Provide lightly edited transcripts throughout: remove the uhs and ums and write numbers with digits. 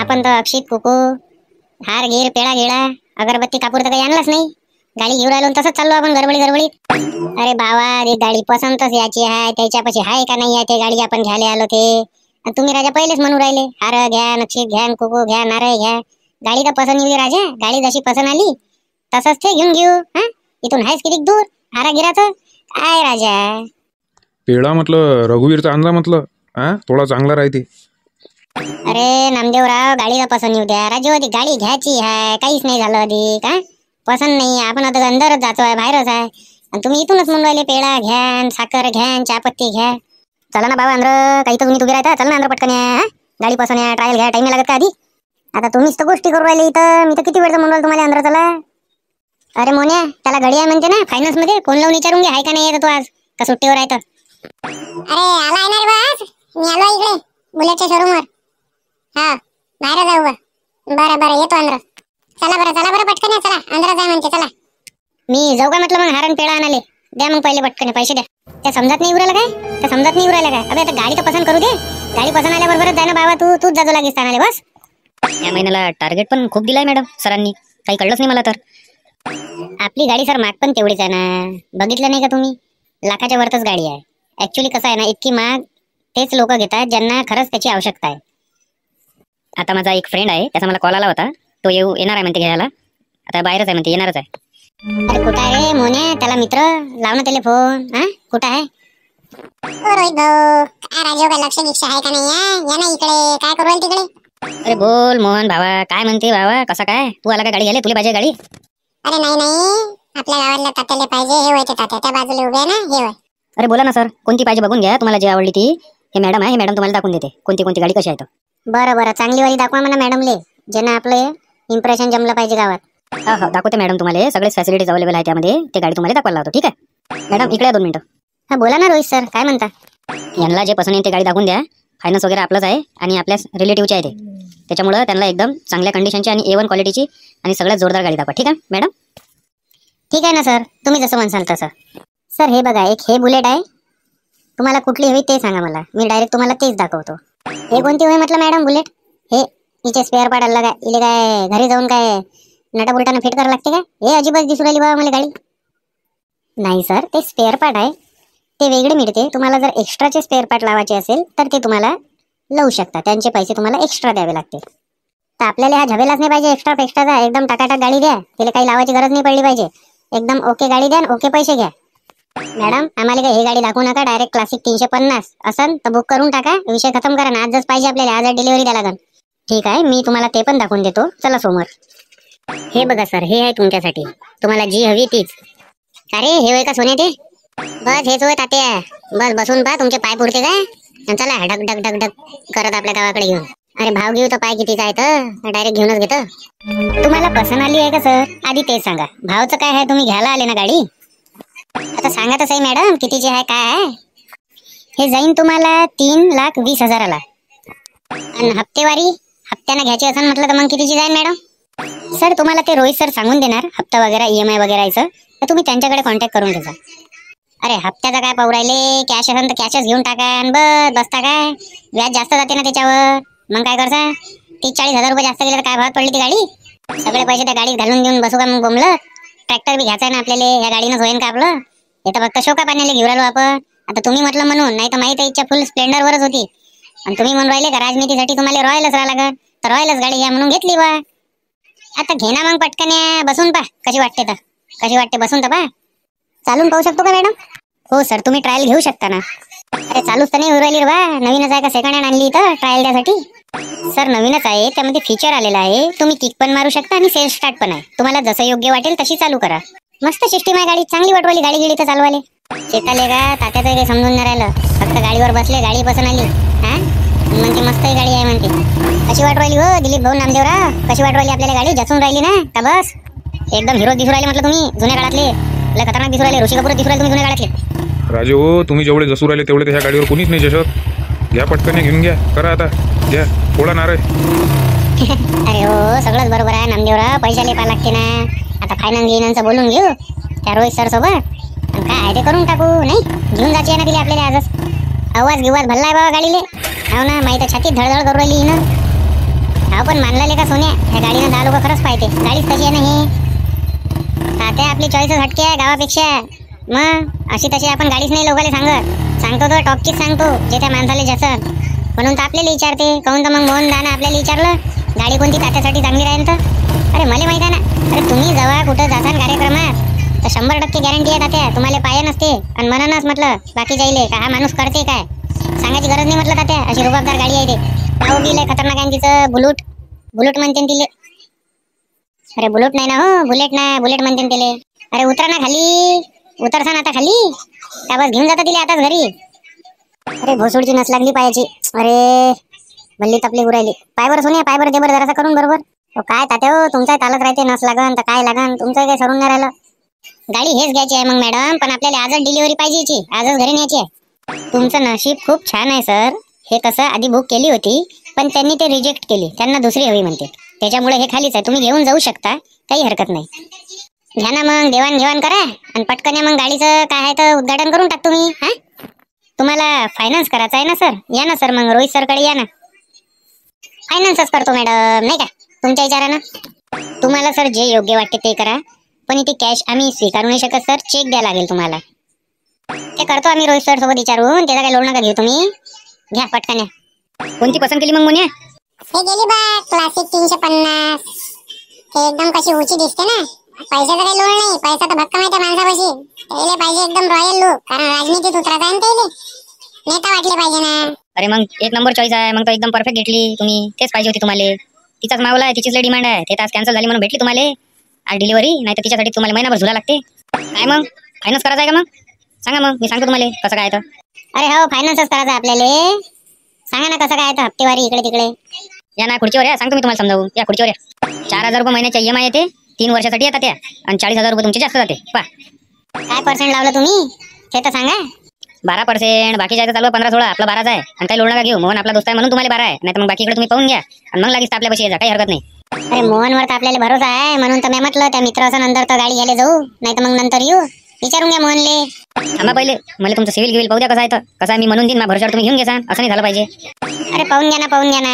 आपण तर अक्षित कुकू हार गिर पेळा गिळा अगरबत्ती कापूर तर काही आणलाच नाही. गाडी घेऊन राहिलो तसंच चाललो आपण गडबडी. अरे बाबा ती गाडी पसंतच याची आहे, त्याच्यापाशी आहे का नाही आहे ते गाडी आपण घ्यायला आलो ते. आणि तुम्ही राजा पहिलेच म्हणून राहिले हार घ्या नक्षीत घ्या कुकू घ्या नारळ घ्या. गाडी तर पसंत येऊ राजा, गाडी जशी पसंत आली तसंच ते घेऊन घेऊ. हा इथून आहेस किती दूर हारा गिराचं काय राजा. पेढा म्हटलं रघुवीरचा आणला म्हटलं, हा थोडा चांगला राहते. अरे नामदेवराव गाडीला पसंत येऊ द्या राजू, ती गाडी घ्यायची आहे, काहीच नाही झालं अधिक. हा पसंत नाही, आपण आता अंदरच जातो आहे, बाहेरच आहे. आणि तुम्ही इथूनच म्हणून राहिले पेढा घ्या साखर घ्या चहापत्ती घ्या. चला ना बाबा अंदर, काही तर तुम्ही तुम्ही राहता. चला ना अंदर पटकन या. गाडी पसंत या, ट्रायल घ्या, टाइम लागत का आधी. आता तुम्हीच तर गोष्टी करू राहिले इथं, मी तर किती वेळचं म्हणून राहिलो तुम्हाला अंदर चला. अरे मोन्या त्याला गडी आहे म्हणते ना फायनान्स मध्ये, फोन लावून विचारून घे आहे का नाही येत तू आज का सुट्टीवर आहे तर. अरे आला आहे ना रे बस, मी आलो इकडे बुलेटच्या शोरूमवर. हा बाहेर जाऊ बरं येतो अंदर. चला बरं पटकन या, चला अंदर जाय म्हणते चला. मी जाऊ का म्हटलं मग हारण पेढा आणाले. द्या मग पहिले पटकन पैसे द्या. त्या समजत नाही उरायला काय, त्या समजत नाही उरायला काय. अबे आता गाडी तर पसंत करू दे, गाडी पसंत आल्याबरोबरच जाय ना बाबा, तूच जाजो लागेस आणाले बस. या महिन्याला टार्गेट पण खूप दिलाय मॅडम सरांनी, काही कळलंच नाही मला तर. आपली गाडी सर महाग पण तेवढीच आहे ना, बघितलं नाही का तुम्ही, लाखाच्या वरतच गाडी आहे. ऍक्च्युली कसं आहे ना, इतकी महाग तेच लोक घेतात ज्यांना खरंच त्याची आवश्यकता आहे. आता माझा एक फ्रेंड आहे, त्याचा मला कॉल आला होता, तो येणार आहे म्हणते घ्यायला. आता बाहेरच आहे म्हणते, येणारच आहे. अरे कुठं आहे रे मोने, त्याला मित्र लाव ना त्याला फोन. हा कुठं आहे रोहित भाऊ, काय राजीव काय लक्ष दीक्षा आहे का नाही या ना इकडे, काय करू राहिले तिकडे. अरे बोल मोहन भावा, काय म्हणते भावा, कसा काय तू आला का गाडी घ्यायला, तुला पाहिजे गाडी. अरे नाही आपल्या गावातल्या तात्याला पाहिजे, हे होते तात्या त्या बाजूला उभे आहे ना, हे होय. अरे बोला ना सर, कोणती पाहिजे बघून घ्या, तुम्हाला जी आवडली ती. हे मॅडम आहे, हे मॅडम तुम्हाला दाखवून देते कोणती गाडी कशी आहे तर. बरं चांगली वाली दाखवा म्हणा मॅडमले, ज्यांना आपलं इम्प्रेशन जमलं पाहिजे गावात. हो दाखवते मॅडम तुम्हाला, सगळेच फॅसिलिटीज अवेलेबल आहे त्यामध्ये. ते गाडी तुम्हाला दाखवायला लावतो, ठीक आहे मॅडम. इकडे 2 मिनिटं. हा बोला ना रोहित सर, काय म्हणता. यांना जे पसंत येईल ते गाडी दाखवून द्या. फायनान्स वगैरे आपलंच आहे आणि आपल्या रिलेटिव्हचे आहे ते, त्याच्यामुळे त्यांना एकदम चांगल्या कंडिशनची आणि A1 क्वालिटीची आणि सगळ्यात जोरदार गाडी दाखवा, ठीक आहे मॅडम. ठीक आहे ना सर, तुम्ही जसं म्हणसाल तसं. सर हे बघा, एक हे बुलेट आहे, तुम्हाला कुठली हवी ते सांगा मला, मी डायरेक्ट तुम्हाला तेच दाखवतो. हे कोणती होय म्हटलं मॅडम बुलेट. हे हिचे स्पेअर पार्ट अलग आहे, इले काय घरी जाऊन काय नटाबुलटानं फिट करावं लागते का. हे अजिबात दिसून राहिली बाबा मला गाडी. नाही सर, ते स्पेअर पार्ट आहे, ते वेगळे मिळते. तुम्हाला जर एक्स्ट्राचे स्पेअर पार्ट लावायचे असेल तर ते तुम्हाला लावू शकता, त्यांचे पैसे तुम्हाला एक्स्ट्रा द्यावे लागते. तर आपल्याला हा झवेलाच नाही पाहिजे एक्स्ट्राचा, एकदम टाकाटाक गाडी द्या, त्याला काही लावायची गरज नाही पडली पाहिजे. एकदम ओके गाडी द्या, ओके पैसे घ्या. मॅडम आम्हाला काही हे गाडी दाखवू नका, डायरेक्ट क्लासिक 350 असन तर बुक करून टाका, विषय खतम करा ना. आजच पाहिजे आपल्याला, आज डिलिव्हरी द्या लागेल. ठीक आहे, मी तुम्हाला ते पण दाखवून देतो, चला समोर. हे बघा सर, हे आहे तुमच्यासाठी, तुम्हाला जी हवी तीच. अरे हे होय का सोने ते, बस हेच होय तात्या, बस बसून पहा तुमचे पाय पुरते काय. चला ढक ढक ढक ढक करत आपल्या गावाकडे घेऊन. अरे भाव घेऊ तर पाय कितीचा आहे तर डायरेक्ट घेऊनच घेतो. तुम्हाला पसंत आली आहे का सर, आधी ते सांगा. भावचं काय आहे, तुम्ही घ्यायला आले ना गाडी. आता सांगा तर सही मॅडम, कितीची आहे काय आहे. हे जाईन तुम्हाला 3,20,000ला. आणि हप्तेवारी हप्त्यानं घ्यायची असं म्हटलं तर मग कितीची जाईल मॅडम. सर तुम्हाला ते रोहित सर सांगून देणार हप्ता वगैरे EMI वगैरेचं, तर तुम्ही त्यांच्याकडे कॉन्टॅक्ट करून घ्या. अरे हप्त्याचा काय पाहू राहिले, कॅश असेल तर कॅशच घेऊन टाका आणि बसता काय. व्याज जास्त जाते ना त्याच्यावर, मग काय करता. 30-40,000 रुपये जास्त गेले तर काय भावात पडली ती गाडी. सगळे पैसे त्या गाडीत घालून देऊन बसू का मग बोंबलं. ट्रॅक्टर बी घ्यायचा ना आपल्याला, या गाडीनं होईन का आपलं. हे तर फक्त शोका पाण्याला घेऊन राहिलो आपण. आता तुम्ही म्हटलं म्हणून, नाही तर माहिती आहे इच्छा फुल स्प्लेंडरवरच होती. आणि तुम्ही म्हणून राहिले का राजनीतीसाठी तुम्हाला रॉयलच राहा लागत, तर रॉयलच गाडी घ्या म्हणून घेतली बा. आता घे ना मग पटकन, बसून पा कशी वाटते बसून तर पा. चालून पाहू शकतो का मॅडम. हो सर, तुम्ही ट्रायल घेऊ शकता ना. अरे चालूच तर नाही उरली रे बा, नवीनच आहे का सेकंड हँड आणली तर ट्रायल द्यासाठी. सर नवीनच आहे, त्यामध्ये फीचर आलेला आहे, तुम्ही किक पण मारू शकता आणि सेल्फ स्टार्ट पण आहे. तुम्हाला जसं योग्य वाटेल तशी चालू करा. मस्त सिस्टीम आहे गाडी, चांगली वाटवली गाडी गेली तर चालवाले. शेताले का तात्याचं काही समजून नाही राहिलं, फक्त गाडीवर बसले, गाडी पसंत आली हा म्हणते मस्त गाडी आहे म्हणते. कशी वाटवली हो दिलीप भाऊ नामदेवराव, कशी वाटवली आपल्याला गाडी, जसून राहिली ना का बस. एकदम हिरो दिसू राहिले म्हटलं तुम्ही, जुन्या काळातले लय खतरनाक दिसू राहिले, ऋषी कपूर दिसू राहिले तुम्ही जुन्या काळातले. राजू हो, तुम्ही जेवढे जसू राहिले तेवढे ह्या गाडीवर कोणीच नाही जसत. घ्या पटकन घेऊन घ्या, करा आता घ्या, थोडा नारळ. अरे हो सगळंच बरोबर आहे नामदेवराव, पैशाले पा लागते ना. आता फायनान्स गिनान्सचं बोलून घेऊ त्या रोहित सर सोबत, काय ते करून टाकू. नाही घेऊन जायची आहे ना तिला आपल्याला आजच. आवाज गिवाज भरलाय बाबा गाडीले, हो ना, माहिती छातीत धडधड करू राहिली ना. हा पण मानलेले का सोन्या, ह्या गाडीनं 10 लोक खरंच पाहिजे. गाडीच तशी आहे ना ही. तात्या आपली चॉईसच हटके आहे गावापेक्षा. मग अशी तशी आपण गाडीच नाही लोकांना सांगतो तो टॉपचीच सांगतो जे त्या माणसाला जसं. म्हणून तर आपल्याला विचारते. काहून तर मग मोहन दाना आपल्याला विचारलं गाडी कोणती तात्यासाठी चांगली राहील तर. अरे मला माहित आहे ना. अरे तुम्ही जेव्हा कुठं जासान कार्यक्रमात तर 100% गॅरंटी आहे तात्या तुम्हाला पाया नसते. आणि म्हणूनच म्हटलं बाकी जाईले का हा माणूस करते काय सांगायची गरज नाही म्हटलं तात्या. अशी रुबाबदार गाडी आहे ते. नाव बिल खतरनाक आहे तिचं. बुलेट म्हणते तिले. अरे बुलेट नाही ना हो, बुलेट म्हणते तिले. अरे उतरा ना खाली, उतरसान आता खाली का बस घेऊन जाता तिले आताच घरी. अरे भोसोडची नस लागली पायाची. अरे भल्ली तपली उरायली. पाय बरं सोन्या, पाय बरं दे बरं जरासा करून बरोबर. काय तात्या हो, तुमचा तालच राहते. नस लागन तर काय लागन, तुमचं काही सरून नाही राहिलं. गाडी हेच घ्यायची आहे मग मॅडम, पण आपल्याला आजच डिलिव्हरी पाहिजे याची, आजच घरी न्यायची आहे. तुमचं नशीब खूप छान आहे सर. हे कसं आधी बुक केली होती पण त्यांनी ते रिजेक्ट केली. त्यांना दुसरी हवी म्हणते, त्याच्यामुळे हे खालीच आहे. तुम्ही घेऊन जाऊ शकता, काही हरकत नाही. घ्या ना मग, देवाण करा आणि पटकन या मग. गाडीचं काय आहे तर उद्घाटन करून टाक तुम्ही. हा तुम्हाला फायनान्स करायचा आहे ना सर? या ना सर मग रोहित सरकडे या ना. फायनान्सच करतो मॅडम, नाही का तुमच्या विचारानं. तुम्हाला सर जे योग्य वाटते ते करा, पण इथे कॅश आम्ही स्वीकारू नाही शकत सर. चेक द्यायला लागेल तुम्हाला. ते करतो आम्ही रोहित सर सोबत विचारून. त्याचा काही लोड नका घेऊ तुम्ही. घ्या पटकन या. कोणती पसंत केली मग मोन्या? हे गेली बा क्लासिक 350. हे एकदम कशी ऊंची दिसते ना. पैशाचा काही लोड नाही. पैसा तर भक्कम आहे त्या माणसापाशी. त्याला पाहिजे एकदम रॉयल लुक, कारण राजनीतीत उतरायचा आहे त्याला. नेता वाटले पाहिजे ना. अरे मग एक नंबर चॉईस आहे. मग तो एकदम परफेक्ट घेतली तुम्ही. तेच पाहिजे होती तुम्हाला. तिचाच मावला आहे, तिचीच लय डिमांड आहे. ते तास कॅन्सल झाली म्हणून भेटली तुम्हाला आज डिलिव्हरी. नाही तर तिच्यासाठी तुम्हाला महिनाभर झुला लागते. काय मग फायनान्स करायचं आहे का? मग सांगा, मग मी सांगतो तुम्हाला कसं काय तर. अरे हो, फायनान्सच करायचं आपल्याला. सांगा ना कसं काय तर. हप्तेवारी इकडे तिकडे. या ना खुर्चीवर या, सांगतो मी तुम्हाला समजावून. या खुर्चीवर या. 4,000 रुपये महिन्याच्या EMI येते. 3 वर्षासाठी येतात त्या. आणि 40,000 रुपये तुमचे जास्त जाते. पा काय पर्सेंट लावलं तुम्ही ते तर सांगा. 12%. बाकी जायचं चालू 15-16. आपला 12च आहे. आणि काही लोड नका घेऊ. मोहन आपला दोस्त आहे म्हणून तुम्हाला 12 आहे. नाही तर मग बाकीकडे तुम्ही पाहून घ्या आणि मग लागेल आपल्यापाशी यायचा, काही हरकत नाही. अरे मोहनवर तर आपल्याला भरोसा आहे, म्हणून तर मी म्हटलं त्या मित्राचं नंतर तर गाडी घ्यायला जाऊ, नाही तर मग नंतर येऊ. विचारून घ्या मोहनले. थांबा पहिले, मला तुमचं सिव्हिल गिव्हिल पाहू द्या कसं आहे तर. कसं आहे मी म्हणून देईन, भरोशावर तुम्ही घेऊन घ्या. असं नाही झालं पाहिजे. अरे पाहून घ्या ना.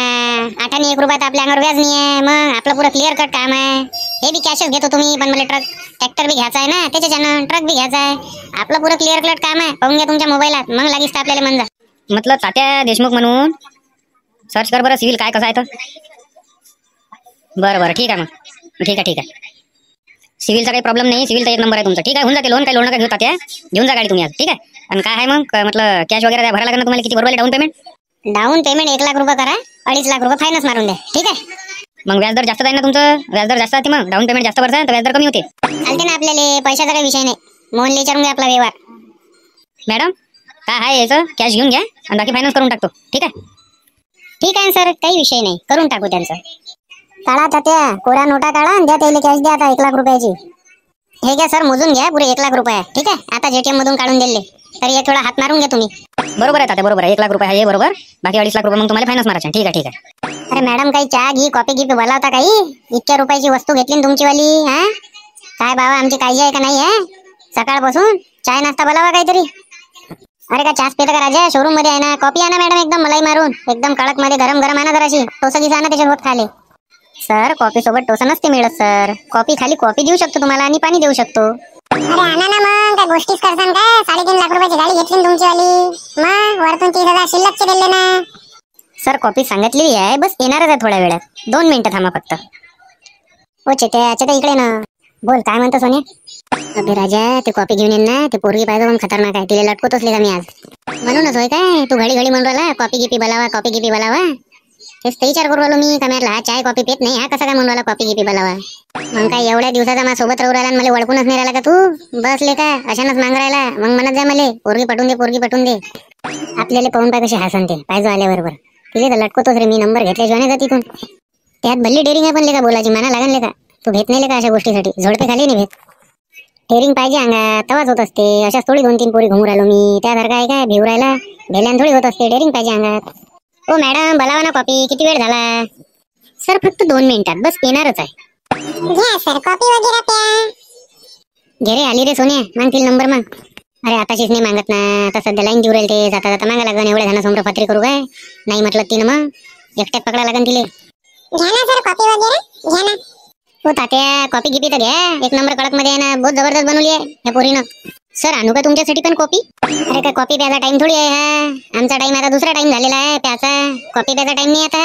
8 आणि 1 रुपयात आपल्या अंगावर व्याज नाही आहे. मग आपलं पुरं क्लिअर कट काम आहे. हे बी कॅशच घेतो तुम्ही, पण मला ट्रॅक्टर बी घ्यायचा आहे ना, त्याच्यानं ट्रक बी घ्यायचा आहे. आपलं पुरं क्लिअर कट काम आहे. पाहून घ्या तुमच्या मोबाईलात, मग लागीच तर आपल्याला मंजा. म्हटलं तात्या देशमुख म्हणून सर्च कर बरं सिव्हिल काय कसं आहे तर. बरं ठीक आहे मग. ठीक आहे. सिव्हिलचा काही प्रॉब्लेम नाही. सिव्हिल तर 1 नंबर आहे तुमचा. ठीक आहे, होऊन जाते लोन. काही लोन नका घेऊ तात्या. घेऊन जा गाडी तुम्ही आज. ठीक आहे. आणि काय आहे मग म्हटलं कॅश वगैरे भरायला लागेल ना तुम्हाला? किती बरोबर down payment? Down payment 1 lakh रुपये करा. 2.5 लाख रुपये फायनान्स मारून द्या. ठीक आहे. मग व्याजदर जास्त आहे ना तुमचं? व्याजदर जास्त आहे मग डाऊन पेमेंट जास्त भरता तर व्याजदर कमी होते. चालते ना आपल्याला. पैशाचा काही विषय नाही. मोहनला विचारून घ्या आपला व्यवहार. मॅडम काय आहे याचं? कॅश घेऊन घ्या आणि बाकी फायनान्स करून टाकतो. ठीक आहे. ठीक आहे सर, काही विषय नाही. करून टाकू त्यांचं. काढा तात्या, कोऱ्या नोटा काढा आणि द्या त्याला कॅश. द्या आता 1 लाख रुपयाची. हे घ्या सर, मोजून घ्या पुरे 1 लाख रुपये. ठीक आहे. आता JTM मधून काढून दिले तरी एक वेळा हात मारून घ्या तुम्ही. बरोबर आहे तात्या, बरोबर आहे. 1 लाख रुपये आहे बरोबर. बाकी 2.5 लाख रुपये मग तुम्हाला फायनान्स मारायचे. ठीक आहे. अरे मॅडम, काही चहा घी कॉफी घी बोलावता काही? इतक्या रुपयाची वस्तू घेतली ना तुमचीवाली. हा काय बाबा, आमची काळजी आहे का नाही? आहे सकाळपासून चाय नाश्ता बोलावा काहीतरी. अरे का चहाच पेता का राजा? शोरूम मध्ये आहे ना. कॉफी आणा मॅडम, एकदम मलाई मारून, एकदम कडक मध्ये गरम आणा जराशी. टोसा गिसा आणा त्याच्यासोबत खाले. सर कॉफी सोबत टोसा नसते मिळत सर. कॉफी खाली कॉफी देऊ शकतो तुम्हाला आणि पाणी देऊ शकतो. अरे आणा ना मग. काय गोष्टीच करसान काय? 3.5 लाख रुपयाची गाडी घेतली ना तुमचीवाली. मग वरतून 30,000 शिल्लकचे दिले ना. सर कॉफी सांगितलेली आहे, बस येणारच आहे थोड्या वेळात. 2 मिनिटं थांबा फक्त. ओ चेत्या इकडे ना. बोल, काय म्हणतो सोन्या? अबे राजा, ते कॉफी घेऊन येईन ना. ते पोरगी पाहिजे पण खतरनाक आहे. तिला लटकत असले का मी आज? म्हणूनच होय काय तू घडी म्हणून राहिला कॉफी गिपी बोलावा? हेच ते विचार करू राहिलो मी. कमॅरला हा चाय कॉफी पेत नाही, हा कसा काय म्हणून राहिला कॉफी गिपी बोलावा? मग काय एवढ्या दिवसाचा माझ्या सोबत राहू राहिला आणि मला ओळखूनच नाही राहिला का तू? बसले का अशानच मांग राहिला? मग म्हणत जा मला पोरगी पटून दे. आपल्याला पाहून पाय कशी हसनते पाहिजे आल्याबरोबर. तिथे तर लटकतोच रे मी. नंबर घेतल्याशिवाय नाही जात तिथून. त्यात भल्ली डेअरिंग आहे पण लेका बोलायची. मना लागन लेका. तू भेट नाही लेका अशा गोष्टीसाठी. झोडपे खाली नाही भेट. डेअरिंग पाहिजे अंगात, तवाच होत असते. अशाच थोडी 2-3 पोरी घुमू राहिलो मी. त्यासारखं आहे काय भिवू राहिला? भेल्यान थोडी होत असते. डेअरिंग पाहिजे अंगात. ओ मॅडम, बोलावा ना कॉफी. किती वेळ झाला? सर फक्त 2 मिनिटात, बस येणारच आहे. घ्या सर कॉफी वगैरे प्या. घे रे, आली रे सोन्या. मागतील नंबर मग. अरे आताशीच नाही मागत ना. आता सध्या लाईन देऊ राहील ते. जाता मागा लागन. एवढ्या जणांसमोर पत्री करू काय? नाही म्हटलं तिनं मग एकट्यात पकडा लागन तिले. घ्या ना सर कॉफी वगैरे घ्या ना. हो तात्या कॉपी गिपी तर घ्या, एक नंबर कडक मध्ये आहे ना, बहुत जबरदस्त बनवली आहे ह्या पोरीनं. सर आणू का तुमच्यासाठी पण कॉपी? अरे काय कॉपी प्यायचा टाइम थोडी आहे हा, आमचा टाइम आता दुसरा टाइम झालेला आहे प्याचा. कॉपी प्यायचा टाइम नाही आता.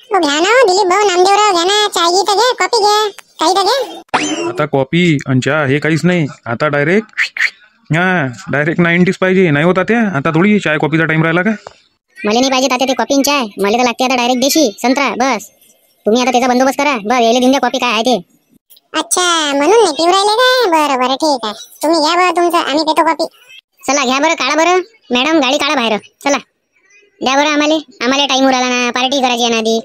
हो घ्या ना हो, दिलीप भाऊ नामदेवराव घ्या ना, चाय घे तर घ्या, कॉफी घ्या, काही तर घ्या. आता कॉपी आणि चहा हे काहीच नाही, आता डायरेक्ट 90s पाहिजे. नाही होता त्या आता थोडी चाय कॉफीचा टाइम राहिला का? मला नाही पाहिजे तात्या ते कॉपी आणि चाय, मला तर लागते आता डायरेक्ट देशी संत्रा बस. तुम्ही आता त्याचा बंदोबस्त करा, बस यायला देऊन द्या कॉपी काय आहे ते. अच्छा म्हणून नाही पिऊ राहिले काय? बरं बरं ठीक आहे, तुम्ही घ्या बरं तुमचं, आम्ही पितो कॉफी. चला घ्या बरं, काढा बरं मॅडम, गाडी काढा बाहेर. चला द्या बरं आम्हाला टाइम उराला ना, पार्टी करायची आहे ना आधी.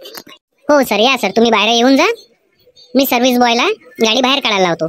हो सर या सर, तुम्ही बाहेर येऊन जा, मी सर्व्हिस बॉयला गाडी बाहेर काढायला लावतो.